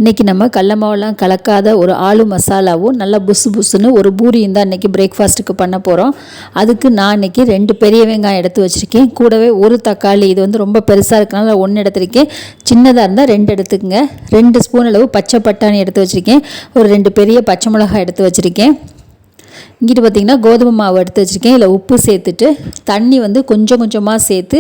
இன்றைக்கி நம்ம கடல மாவெல்லாம் கலக்காத ஒரு ஆலு மசாலாவும் நல்லா புசு புசுன்னு ஒரு பூரியும் தான் இன்றைக்கி பிரேக்ஃபாஸ்ட்டுக்கு பண்ண போகிறோம். அதுக்கு நான் இன்றைக்கி 2 பெரிய வெங்காயம் எடுத்து வச்சுருக்கேன். கூடவே ஒரு தக்காளி, இது வந்து ரொம்ப பெருசாக இருக்கனால 1 எடுத்திருக்கேன். சின்னதாக இருந்தால் 2 எடுத்துக்கங்க. 2 ஸ்பூன் அளவு பச்சை பட்டாணி எடுத்து வச்சுருக்கேன். ஒரு 2 பெரிய பச்சை மிளகாய் எடுத்து வச்சுருக்கேன். இங்கிட்டு பார்த்திங்கன்னா கோதுமை மாவு எடுத்து வச்சுருக்கேன். இதில் உப்பு சேர்த்துட்டு தண்ணி வந்து கொஞ்சம் கொஞ்சமாக சேர்த்து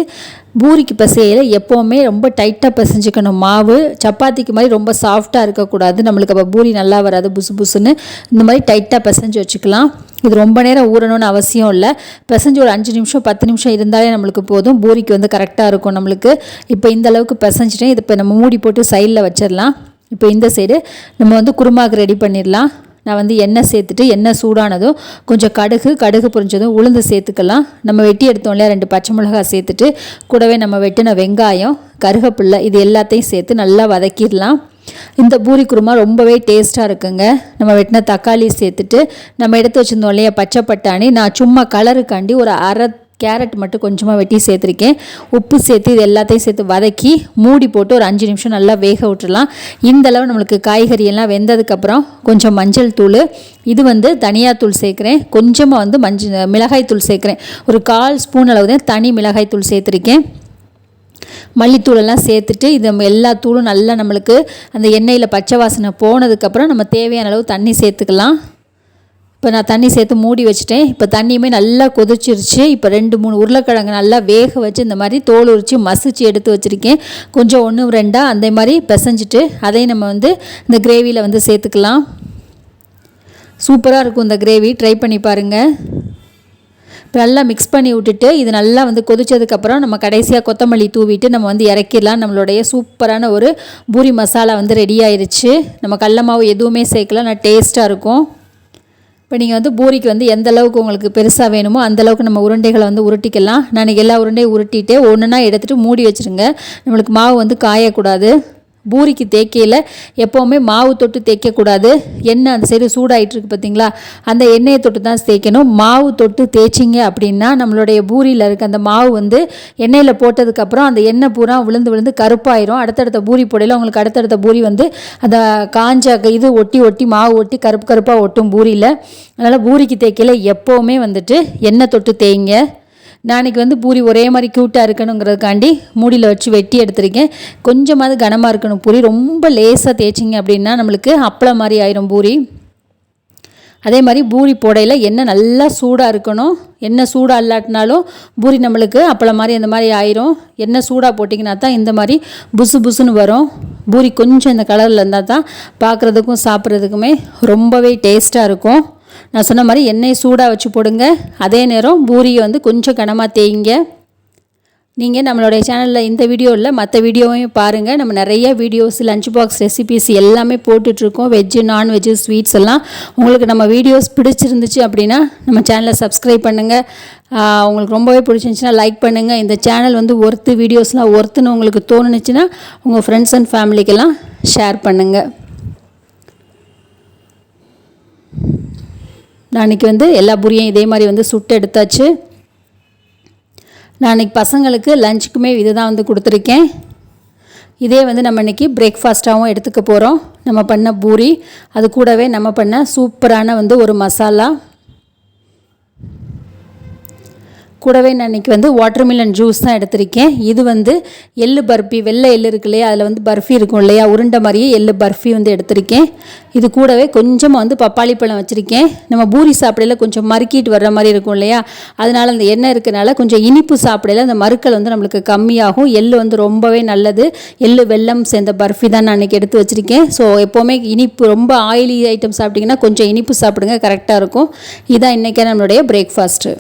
பூரிக்கு பிசையில எப்போவுமே ரொம்ப டைட்டாக பிசைஞ்சிக்கணும். மாவு சப்பாத்திக்கு மாதிரி ரொம்ப சாஃப்டாக இருக்கக்கூடாது. நம்மளுக்கு அப்போ பூரி நல்லா வராது. புசு புசுன்னு இந்த மாதிரி டைட்டாக பிசைஞ்சு வச்சுக்கலாம். இது ரொம்ப நேரம் ஊறணும்னு அவசியம் இல்லை. பிசைஞ்சு ஒரு 5 நிமிஷம் 10 நிமிஷம் இருந்தாலே நம்மளுக்கு போதும். பூரிக்கு வந்து கரெக்டாக இருக்கும் நம்மளுக்கு. இப்போ இந்த அளவுக்கு பிசைஞ்சிட்டேன். இது இப்போ நம்ம மூடி போட்டு சைடில் வச்சிடலாம். இப்போ இந்த சைடு நம்ம வந்து குருமாவுக்கு ரெடி பண்ணிடலாம். நான் வந்து எண்ணெய் சேர்த்துட்டு எண்ணெய் சூடானதும் கொஞ்சம் கடுகு பொரிஞ்சதும் உளுந்து சேர்த்துக்கலாம். நம்ம வெட்டி எடுத்தோம் இல்லையா 2 பச்சை மிளகாய் சேர்த்துட்டு கூடவே நம்ம வெட்டின வெங்காயம், கருவேப்பிலை இது எல்லாத்தையும் சேர்த்து நல்லா வதக்கிடலாம். இந்த பூரி குருமா ரொம்பவே டேஸ்ட்டாக இருக்குங்க. நம்ம வெட்டின தக்காளி சேர்த்துட்டு நம்ம எடுத்து வச்சுருந்தோம் இல்லையா பச்சை பட்டாணி, நான் சும்மா கலருக்காண்டி ஒரு அரை கேரட் மட்டும் கொஞ்சமாக வெட்டி சேர்த்துருக்கேன். உப்பு சேர்த்து இது எல்லாத்தையும் சேர்த்து வதக்கி மூடி போட்டு ஒரு 5 நிமிஷம் நல்லா வேக விட்டுடலாம். இந்தளவு நம்மளுக்கு காய்கறி எல்லாம் வெந்ததுக்கப்புறம் கொஞ்சம் மஞ்சள் தூள், இது வந்து தனியாத்தூள் சேர்க்குறேன். கொஞ்சமாக வந்து மிளகாய் தூள் சேர்க்குறேன். ஒரு 1/4 ஸ்பூன் அளவு தான் தனி மிளகாய் தூள் சேர்த்துருக்கேன். மல்லித்தூளெல்லாம் சேர்த்துட்டு இது நம்ம எல்லா தூளும் நல்லா நம்மளுக்கு அந்த எண்ணெயில் பச்சை வாசனை போனதுக்கப்புறம் நம்ம தேவையான அளவு தண்ணி சேர்த்துக்கலாம். இப்போ நான் தண்ணி சேர்த்து மூடி வச்சுட்டேன். இப்போ தண்ணியுமே நல்லா கொதிச்சிருச்சு. இப்போ 2-3 உருளைக்கிழங்கு நல்லா வேக வச்சு இந்த மாதிரி தோல் உரித்து மசிச்சு எடுத்து வச்சுருக்கேன். கொஞ்சம் 1-2 அந்த மாதிரி பிசைஞ்சிட்டு அதையும் நம்ம வந்து இந்த கிரேவியில் வந்து சேர்த்துக்கலாம். சூப்பராக இருக்கும் இந்த கிரேவி, ட்ரை பண்ணி பாருங்கள். இப்போ நல்லா மிக்ஸ் பண்ணி விட்டுட்டு இது நல்லா வந்து கொதிச்சதுக்கப்புறம் நம்ம கடைசியாக கொத்தமல்லி தூவிட்டு நம்ம வந்து இறக்கிடலாம். நம்மளுடைய சூப்பரான ஒரு பூரி மசாலா வந்து ரெடி ஆயிடுச்சு. நம்ம கடல மாவு எதுவுமே சேர்க்கலாம், நல்லா டேஸ்ட்டாக இருக்கும். இப்போ நீங்கள் வந்து பூரிக்கு வந்து எந்த அளவுக்கு உங்களுக்கு பெருசாக வேணுமோ அந்தளவுக்கு நம்ம உருண்டைகளை வந்து உருட்டிக்கலாம். நான் எல்லா உருண்டையும் உருட்டிட்டு ஒன்றுனா எடுத்துகிட்டு மூடி வச்சுருங்க. நம்மளுக்கு மாவு வந்து காயக்கூடாது. பூரிக்கு தேய்க்கையில் எப்போவுமே மாவு தொட்டு தேய்க்கக்கூடாது. எண்ணெய் அந்த சைடு சூடாகிட்டுருக்கு பார்த்திங்களா, அந்த எண்ணெயை தொட்டு தான் தேய்க்கணும். மாவு தொட்டு தேய்ச்சிங்க அப்படின்னா நம்மளுடைய பூரியில் இருக்க அந்த மாவு வந்து எண்ணெயில் போட்டதுக்கப்புறம் அந்த எண்ணெய் பூரா விழுந்து கருப்பாயிரும். அடுத்தடுத்த பூரி போடையில் உங்களுக்கு அடுத்தடுத்த பூரி வந்து அந்த காஞ்ச இது ஒட்டி மாவு ஒட்டி கருப்பாக ஒட்டும் பூரியில். அதனால் பூரிக்கு தேய்க்கையில் எப்போவுமே வந்துட்டு எண்ணெய் தொட்டு தேய்ங்க. நாளைக்கு வந்து பூரி ஒரே மாதிரி க்யூட்டாக இருக்கணுங்கிறதுக்காண்டி மூடியில் வச்சு வெட்டி எடுத்துருக்கேன். கொஞ்சமாவது கனமாக இருக்கணும் பூரி. ரொம்ப லேசாக தேய்ச்சிங்க அப்படின்னா நம்மளுக்கு அப்பளம் மாதிரி ஆயிரும் பூரி. அதே மாதிரி பூரி போடையில் எண்ணெய் நல்லா சூடாக இருக்கணும். எண்ணெய் சூடாக இல்லாட்டினாலும் பூரி நம்மளுக்கு அப்பளம் மாதிரி அந்த மாதிரி ஆயிரும். எண்ணெய் சூடாக போட்டிங்கன்னா தான் இந்த மாதிரி புசு புசுன்னு வரும். பூரி கொஞ்சம் இந்த கலரில் இருந்தால் தான் பார்க்குறதுக்கும் சாப்பிட்றதுக்குமே ரொம்பவே டேஸ்ட்டாக இருக்கும். நான் சொன்ன மாதிரி எண்ணெய் சூடாக வச்சு போடுங்க. அதே நேரம் பூரியை வந்து கொஞ்சம் கனமாக தேய்ங்க. நீங்கள் நம்மளுடைய சேனலில் இந்த வீடியோவில் மற்ற வீடியோவையும் பாருங்கள். நம்ம நிறைய வீடியோஸ் லஞ்ச் பாக்ஸ் ரெசிபீஸ் எல்லாமே போட்டுட்ருக்கோம். வெஜ்ஜு நான்வெஜ்ஜு ஸ்வீட்ஸ் எல்லாம். உங்களுக்கு நம்ம வீடியோஸ் பிடிச்சிருந்துச்சு அப்படின்னா நம்ம சேனலை சப்ஸ்கிரைப் பண்ணுங்கள். உங்களுக்கு ரொம்பவே பிடிச்சிருந்துச்சுன்னா லைக் பண்ணுங்கள். இந்த சேனல் வந்து வீடியோஸ்லாம் ஒர்த்துன்னு உங்களுக்கு தோணுச்சுன்னா உங்கள் ஃப்ரெண்ட்ஸ் அண்ட் ஃபேமிலிக்கெல்லாம் ஷேர் பண்ணுங்கள். நான் இன்றைக்கி வந்து எல்லா பூரியும் இதே மாதிரி வந்து சுட்டு எடுத்தாச்சு. நான் இன்றைக்கி பசங்களுக்கு லஞ்சுக்குமே இது தான் வந்து கொடுத்துருக்கேன். இதே வந்து நம்ம இன்றைக்கி பிரேக்ஃபாஸ்ட்டாகவும் எடுத்துக்க போகிறோம். நம்ம பண்ண பூரி, அது கூடவே நம்ம பண்ண சூப்பரான வந்து ஒரு மசாலா, கூடவே நான் இன்றைக்கி வந்து வாட்டர்மெலன் ஜூஸ் தான் எடுத்திருக்கேன். இது வந்து எள்ளு பர்ஃபி, வெள்ளை எள்ளு இருக்கு இல்லையா, அதில் வந்து பர்ஃபி இருக்கும் இல்லையா, உருண்டை மாதிரியே எள்ளு பர்ஃபி வந்து எடுத்திருக்கேன். இது கூடவே கொஞ்சமாக வந்து பப்பாளி பழம் வச்சுருக்கேன். நம்ம பூரி சாப்பிடையில் கொஞ்சம் மறுக்கிட்டு வர்ற மாதிரி இருக்கும் இல்லையா, அதனால் அந்த எண்ணெய் இருக்கிறனால கொஞ்சம் இனிப்பு சாப்பிடையில் அந்த மறுக்கள் வந்து நம்மளுக்கு கம்மியாகும். எள்ளு வந்து ரொம்பவே நல்லது. எள்ளு வெல்லம் சேர்ந்த பர்ஃபி தான் நான் இன்றைக்கி எடுத்து வச்சுருக்கேன். ஸோ எப்போவுமே இனிப்பு ரொம்ப ஆயிலி ஐட்டம் சாப்பிட்டிங்கன்னா கொஞ்சம் இனிப்பு சாப்பிடுங்க, கரெக்டாக இருக்கும். இதுதான் இன்றைக்கி நம்மளுடைய பிரேக்ஃபாஸ்ட்டு.